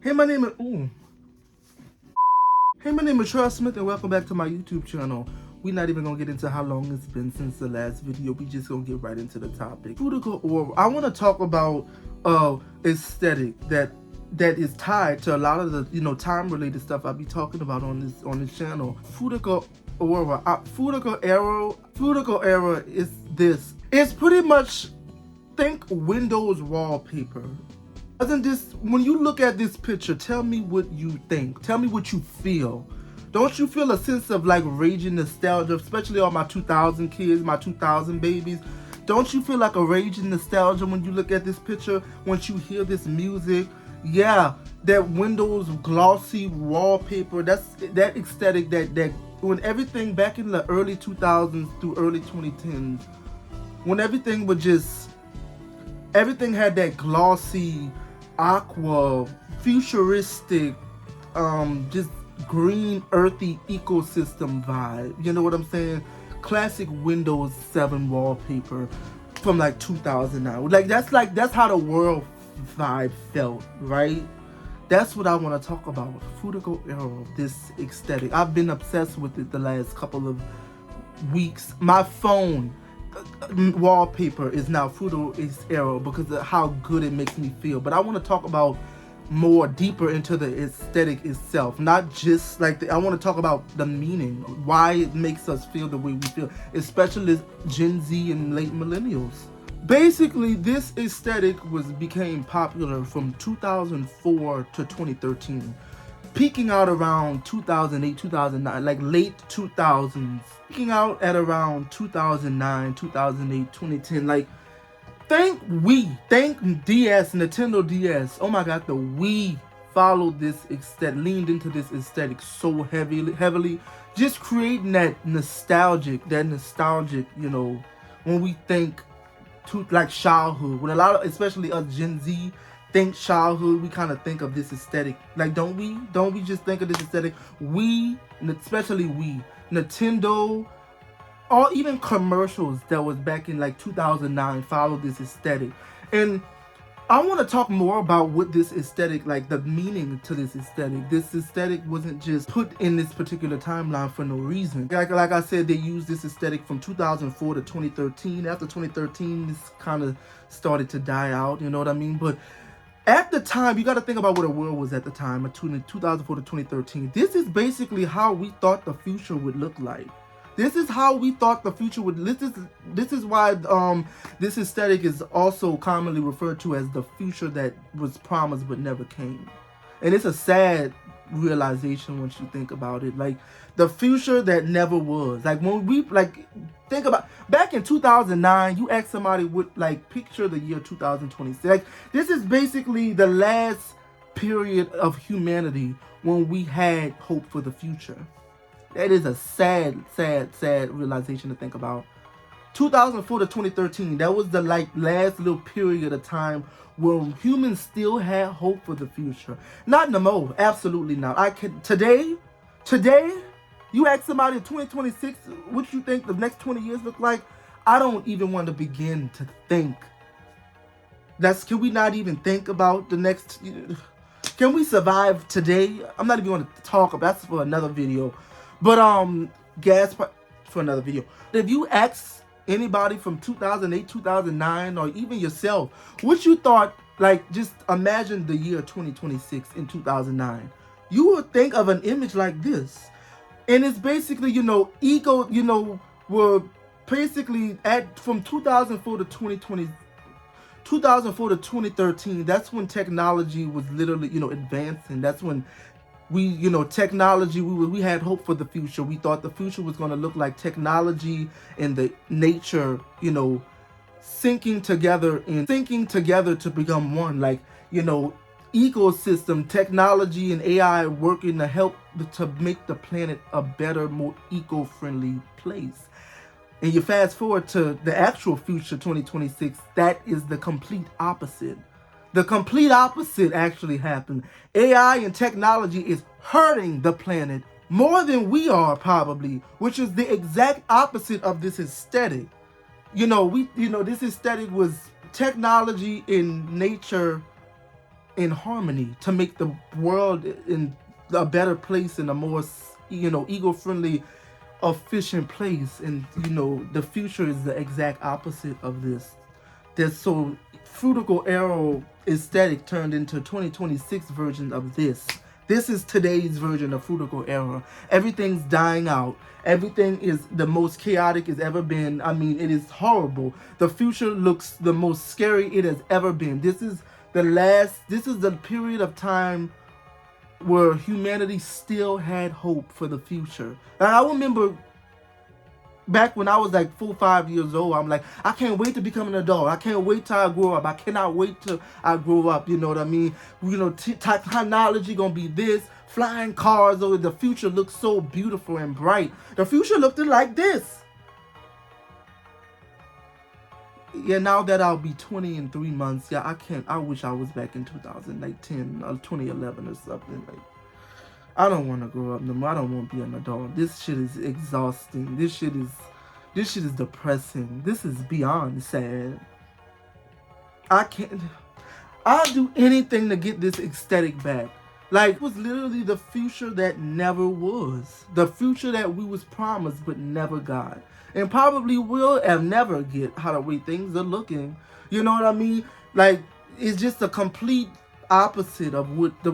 Hey, my name is Charles Smith, and welcome back to my YouTube channel. We're not even gonna get into how long it's been since the last video. We just gonna get right into the topic. Frutiger or I want to talk about aesthetic that is tied to a lot of the time related stuff I'll be talking about on this channel. Frutiger Aero. Frutiger Aero is this. It's pretty much think Windows wallpaper. Doesn't this, when you look at this picture, tell me what you think. Tell me what you feel. Don't you feel a sense of like raging nostalgia, especially all my 2000 kids, my 2000 babies? Don't you feel like a raging nostalgia when you look at this picture, once you hear this music? Yeah, that Windows glossy wallpaper, that aesthetic that when everything back in the early 2000s through early 2010s, when everything had that glossy, aqua, futuristic, just green, earthy ecosystem vibe. You know what I'm saying? Classic Windows 7 wallpaper from like 2009. That's how the world vibe felt, right? That's what I want to talk about. Frutiger Aero, this aesthetic. I've been obsessed with it the last couple of weeks. My phone wallpaper is now Frutiger Aero because of how good it makes me feel. But I want to talk about more deeper into the aesthetic itself, not just like I want to talk about the meaning, why it makes us feel the way we feel, especially Gen Z and late millennials. Basically, this aesthetic became popular from 2004 to 2013. Peaking out around 2008, 2009, like late 2000s. Peaking out at around 2009, 2008, 2010. Like, thank DS, Nintendo DS. Oh my God, the Wii followed this aesthetic, leaned into this aesthetic so heavily. Just creating that nostalgic, when we think to like childhood. When a lot of, especially us Gen Z, think childhood, we kind of think of this aesthetic. Like, don't we just think of this aesthetic? Especially Nintendo, or even commercials that was back in like 2009 followed this aesthetic. And I want to talk more about what this aesthetic, like the meaning to this aesthetic. This aesthetic wasn't just put in this particular timeline for no reason. Like I said, they used this aesthetic from 2004 to 2013. After 2013, this kind of started to die out, you know what I mean? But at the time, you got to think about what the world was at the time, between 2004 to 2013. This is basically how we thought the future would look like. This is how we thought the future would. This is why this aesthetic is also commonly referred to as the future that was promised but never came. And it's a sad realization once you think about it. Like the future that never was. Like when we think about back in 2009, you ask somebody what picture the year 2026. Like this is basically the last period of humanity when we had hope for the future. That is a sad realization to think about. 2004 to 2013, that was the last little period of time where humans still had hope for the future. Not no more, absolutely not. Today, you ask somebody in 2026 what you think the next 20 years look like, I don't even want to begin to think. Can we not even think about the next, can we survive today? I'm not even going to talk about, that's for another video. But gas for another video. If you ask anybody from 2008, 2009, or even yourself, what you thought, just imagine the year 2026 in 2009, you would think of an image like this. And it's basically, we're basically from 2004 to 2020, 2004 to 2013, that's when technology was literally, advancing. That's when technology, we had hope for the future. We thought the future was going to look like technology and the nature, syncing together to become one. Ecosystem, technology and AI working to help to make the planet a better, more eco-friendly place. And you fast forward to the actual future, 2026, that is the complete opposite. The complete opposite actually happened. AI and technology is hurting the planet more than we are probably, which is the exact opposite of this aesthetic. This aesthetic was technology in nature in harmony to make the world in a better place and a more, ego-friendly, efficient place. And the future is the exact opposite of this. There's so Frutiger Aero aesthetic turned into 2026 version of this. This is today's version of Frutiger Aero. Everything's dying out. Everything is the most chaotic it's ever been. I mean, it is horrible. The future looks the most scary it has ever been. This is the period of time where humanity still had hope for the future. And I remember back when I was like 4 or 5 years old, I'm like, I can't wait to become an adult. I can't wait till I grow up. I cannot wait till I grow up. You know what I mean? Technology gonna be this. Flying cars. Oh, the future looks so beautiful and bright. The future looked like this. Yeah, now that I'll be 20 in 3 months, yeah, I wish I was back in 2010 or 2011 or something. Like, I don't want to grow up no more. I don't want to be an adult. This shit is exhausting. This shit is depressing. This is beyond sad. I'll do anything to get this aesthetic back. Like, it was literally the future that never was. The future that we was promised but never got. And probably will and never get how the way things are looking. You know what I mean? Like, it's just a complete opposite of what the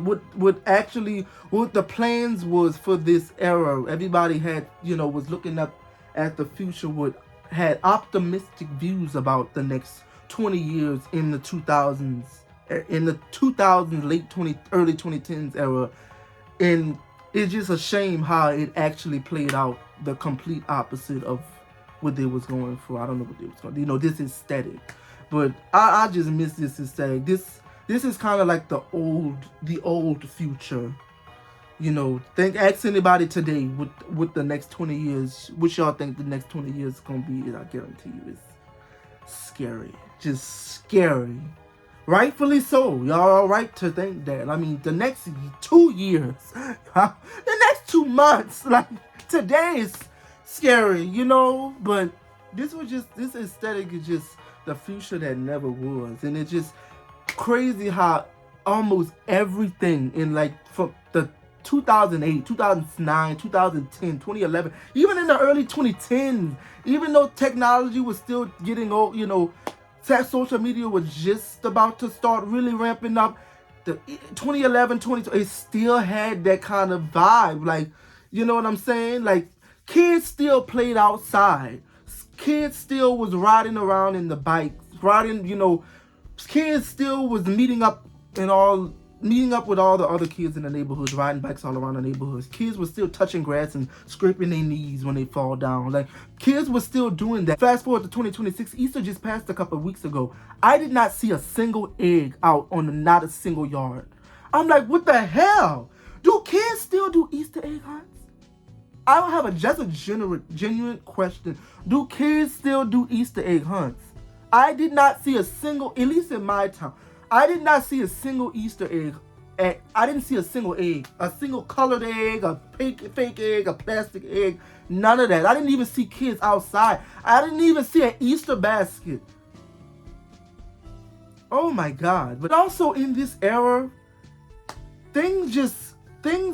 plans was for this era. Everybody had, was looking up at the future, had optimistic views about the next 20 years in the 2000s, early 2010s era. And it's just a shame how it actually played out the complete opposite of what they was going for. I don't know what they was going. This aesthetic, but I just miss this aesthetic. This is kind of like the old future. Ask anybody today with the next 20 years, what y'all think the next 20 years is gonna be. I guarantee you, it's scary, just scary. Rightfully so. Y'all all right to think that. I mean, the next 2 years, the next 2 months, like today is scary, but this aesthetic is just the future that never was. And it's just crazy how almost everything in from the 2008, 2009, 2010, 2011, even in the early 2010s, even though technology was still getting old, social media was just about to start really ramping up. The 2011, 2012, it still had that kind of vibe. Like, you know what I'm saying? Like, kids still played outside. Kids still was riding around in the bikes, kids still was meeting up with all the other kids in the neighborhoods, riding bikes all around the neighborhoods. Kids were still touching grass and scraping their knees when they fall down. Like, kids were still doing that. Fast forward to 2026, Easter just passed a couple of weeks ago. I did not see a single egg out on not a single yard. I'm like, what the hell? Do kids still do Easter egg hunts? I don't have a genuine question. Do kids still do Easter egg hunts? I did not see a single, at least in my town, I did not see a single Easter egg. I didn't see a single egg, a single colored egg, a fake egg, a plastic egg, none of that. I didn't even see kids outside. I didn't even see an Easter basket. Oh my God. But also in this era, things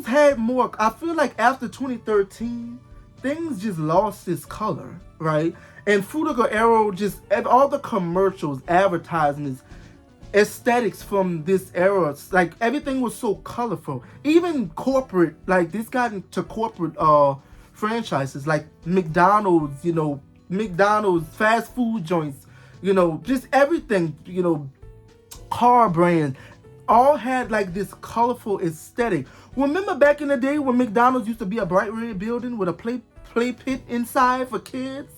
had more. I feel like after 2013, things just lost its color, right? And Frutiger Aero, just all the commercials, advertisements, aesthetics from this era, like everything was so colorful. Even corporate, like this got into corporate franchises like McDonald's, McDonald's, fast food joints, just everything, car brands, all had like this colorful aesthetic. Remember back in the day when McDonald's used to be a bright red building with a play pit inside for kids?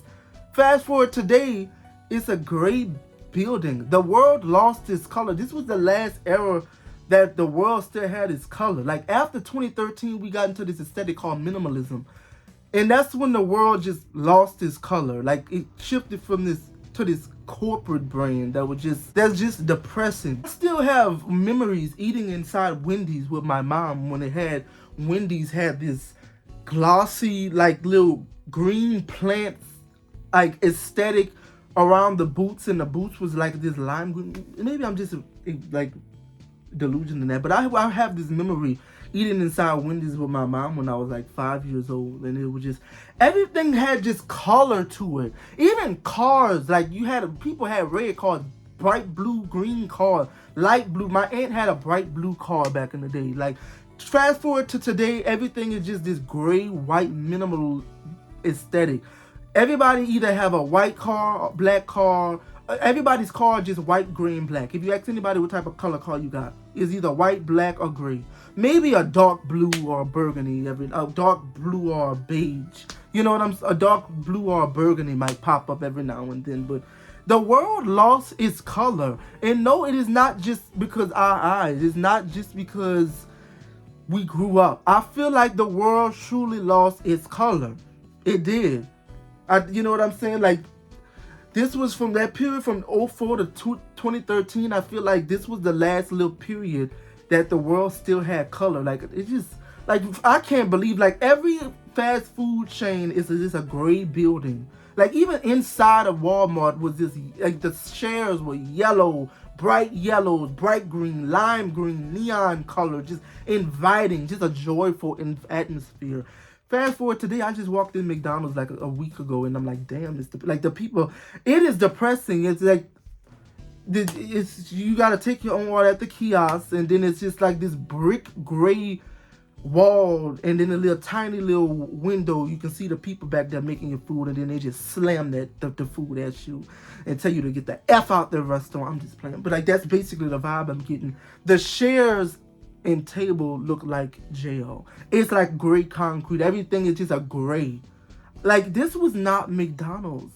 Fast forward today, it's a gray building. The world lost its color. This was the last era that the world still had its color. Like after 2013, we got into this aesthetic called minimalism. And that's when the world just lost its color. Like it shifted from this to this corporate brand that's just depressing. I still have memories eating inside Wendy's with my mom when Wendy's had this glossy, like little green plants, like aesthetic around the boots, and the boots was like this lime green. Maybe I'm just like delusion in that. But I have this memory eating inside Wendy's with my mom when I was like 5 years old, and it was just everything had just color to it. Even cars, like people had red cars, bright blue, green car, light blue. My aunt had a bright blue car back in the day. Like fast forward to today, everything is just this gray, white, minimal aesthetic. Everybody either have a white car, black car. Everybody's car just white, gray, and black. If you ask anybody what type of color car you got, it's either white, black, or gray. Maybe a dark blue or a burgundy. A dark blue or a beige. You know what a dark blue or a burgundy might pop up every now and then. But the world lost its color. And no, it is not just because our eyes. It's not just because we grew up. I feel like the world truly lost its color. It did. You know what I'm saying? Like, this was from that period from 2004 to 2013. I feel like this was the last little period that the world still had color. Like, it just, like, I can't believe, like, every fast food chain is just a gray building. Like, even inside of Walmart was this, like, the chairs were yellow, bright yellows, bright green, lime green, neon color, just inviting, just a joyful atmosphere. Fast forward today, I just walked in McDonald's like a week ago, and I'm like, damn, the people. It is depressing. It's like, you gotta take your own order at the kiosk, and then it's just like this brick gray wall, and then a little tiny little window. You can see the people back there making your food, and then they just slam the food at you and tell you to get the F out the restaurant. I'm just playing, but like that's basically the vibe I'm getting. The shares and table look like jail. It's like gray concrete. Everything is just a gray. Like, this was not McDonald's.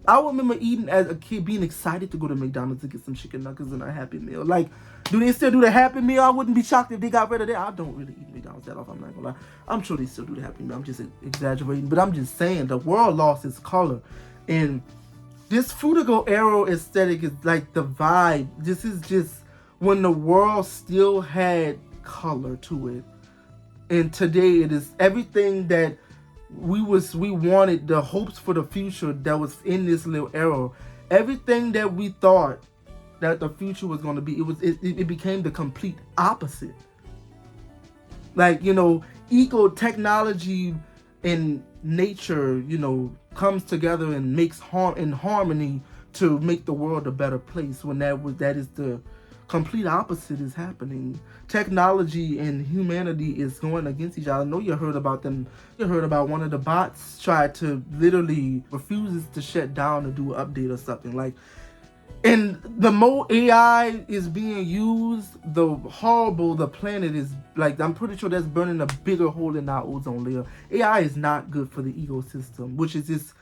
I remember eating as a kid, being excited to go to McDonald's to get some chicken nuggets and a Happy Meal. Like, do they still do the Happy Meal? I wouldn't be shocked if they got rid of that. I don't really eat McDonald's that often, I'm not gonna lie. I'm sure they still do the Happy Meal. I'm just exaggerating. But I'm just saying, the world lost its color. And this Frutiger Aero aesthetic is like the vibe. This is just when the world still had color to it. And today it is everything that we wanted, the hopes for the future that was in this little era. Everything that we thought that the future was going to be, it became the complete opposite. Like, eco technology and nature, comes together and makes harmony to make the world a better place, when that is the complete opposite is happening. Technology and humanity is going against each other. I know you heard about them. You heard about one of the bots tried to literally refuses to shut down or do an update or something. Like, and the more AI is being used, the horrible the planet is. Like, I'm pretty sure that's burning a bigger hole in our ozone layer. AI is not good for the ecosystem, which is just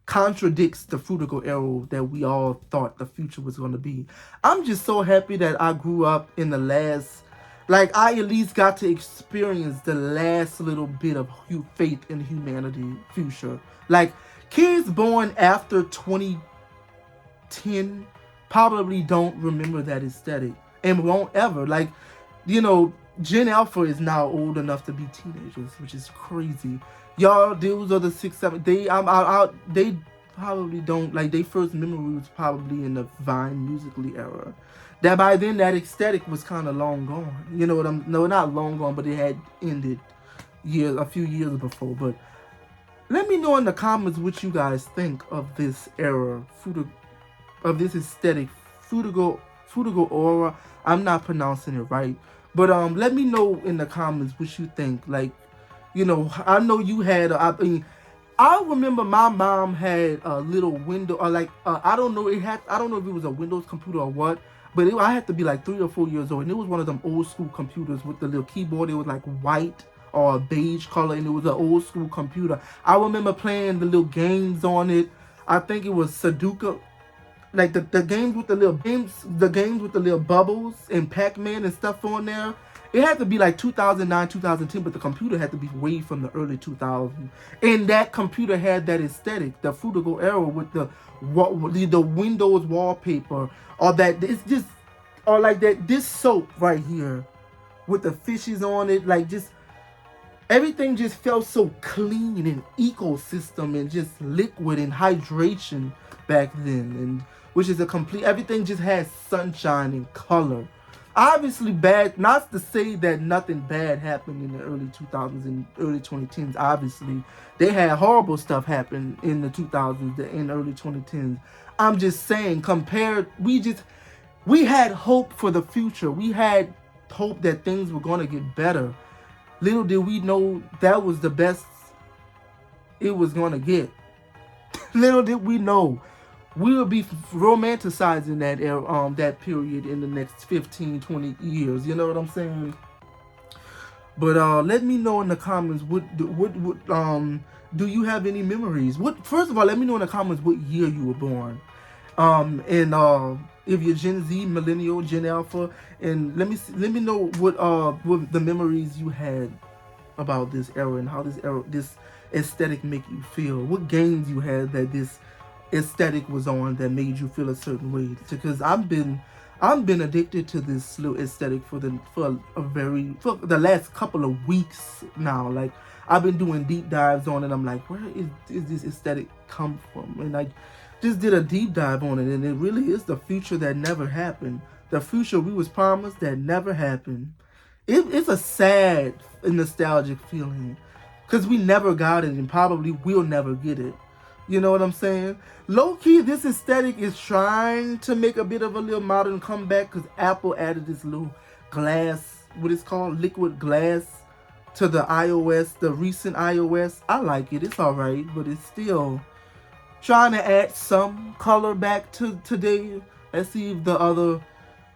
contradicts the Frutiger Aero that we all thought the future was going to be. I'm just so happy that I grew up in the last, like, I at least got to experience the last little bit of faith in humanity future. Like, kids born after 2010 probably don't remember that aesthetic and won't ever. Like, Gen Alpha is now old enough to be teenagers, which is crazy. Y'all, those are the 6, 7. They probably don't, like, their first memory was probably in the Vine Musically era. That by then that aesthetic was kind of long gone. You know what no, not long gone, but it had ended a few years before. But let me know in the comments what you guys think of this era, of this aesthetic, Frutiger Aura. I'm not pronouncing it right, but let me know in the comments what you think. Like, I know you had. I remember my mom had a little window, or like I don't know. I don't know if it was a Windows computer or what, but I had to be like 3 or 4 years old, and it was one of them old school computers with the little keyboard. It was like white or a beige color, and it was an old school computer. I remember playing the little games on it. I think it was Sudoku, like the games with the little bubbles and Pac-Man and stuff on there. It had to be like 2009, 2010, but the computer had to be way from the early 2000s. And that computer had that aesthetic, the Frutiger Aero with the Windows wallpaper, or that it's just, or like that this soap right here with the fishes on it, like just everything just felt so clean and ecosystem and just liquid and hydration back then, and which is everything just had sunshine and color. Obviously bad, not to say that nothing bad happened in the early 2000s and early 2010s. Obviously they had horrible stuff happen in the 2000s and early 2010s. I'm just saying, compared, we had hope for the future. We had hope that things were going to get better. Little did we know that was the best it was going to get. Little did we know we will be romanticizing that era, that period in the next 15, 20 years. You know what I'm saying? But let me know in the comments do you have any memories? What First of all, let me know in the comments what year you were born. And if you're Gen Z, Millennial, Gen Alpha, and let me know what the memories you had about this era and how this aesthetic make you feel. What games you had that this aesthetic was on that made you feel a certain way. Because I've been addicted to this little aesthetic for the last couple of weeks now. Like, I've been doing deep dives on it. I'm like, where is this aesthetic come from? And I just did a deep dive on it, and it really is the future that never happened. The future we was promised that never happened. It's a sad and nostalgic feeling because we never got it and probably will never get it. You know what I'm saying? Low key, this aesthetic is trying to make a bit of a little modern comeback because Apple added this little glass, what it's called, liquid glass, to the iOS, the recent iOS. I like it. It's alright, but it's still trying to add some color back to today. Let's see if the other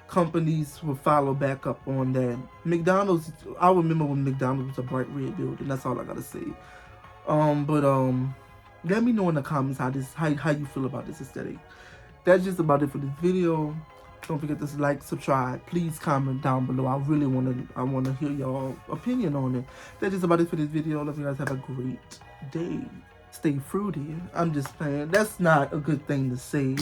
companies will follow back up on that. McDonald's, I remember when McDonald's was a bright red building. That's all I gotta say. Let me know in the comments how you feel about this aesthetic. That's just about it for this video. Don't forget to like, subscribe. Please comment down below. I really wanna hear your opinion on it. That's just about it for this video. Love you guys. Have a great day. Stay fruity. I'm just playing. That's not a good thing to say.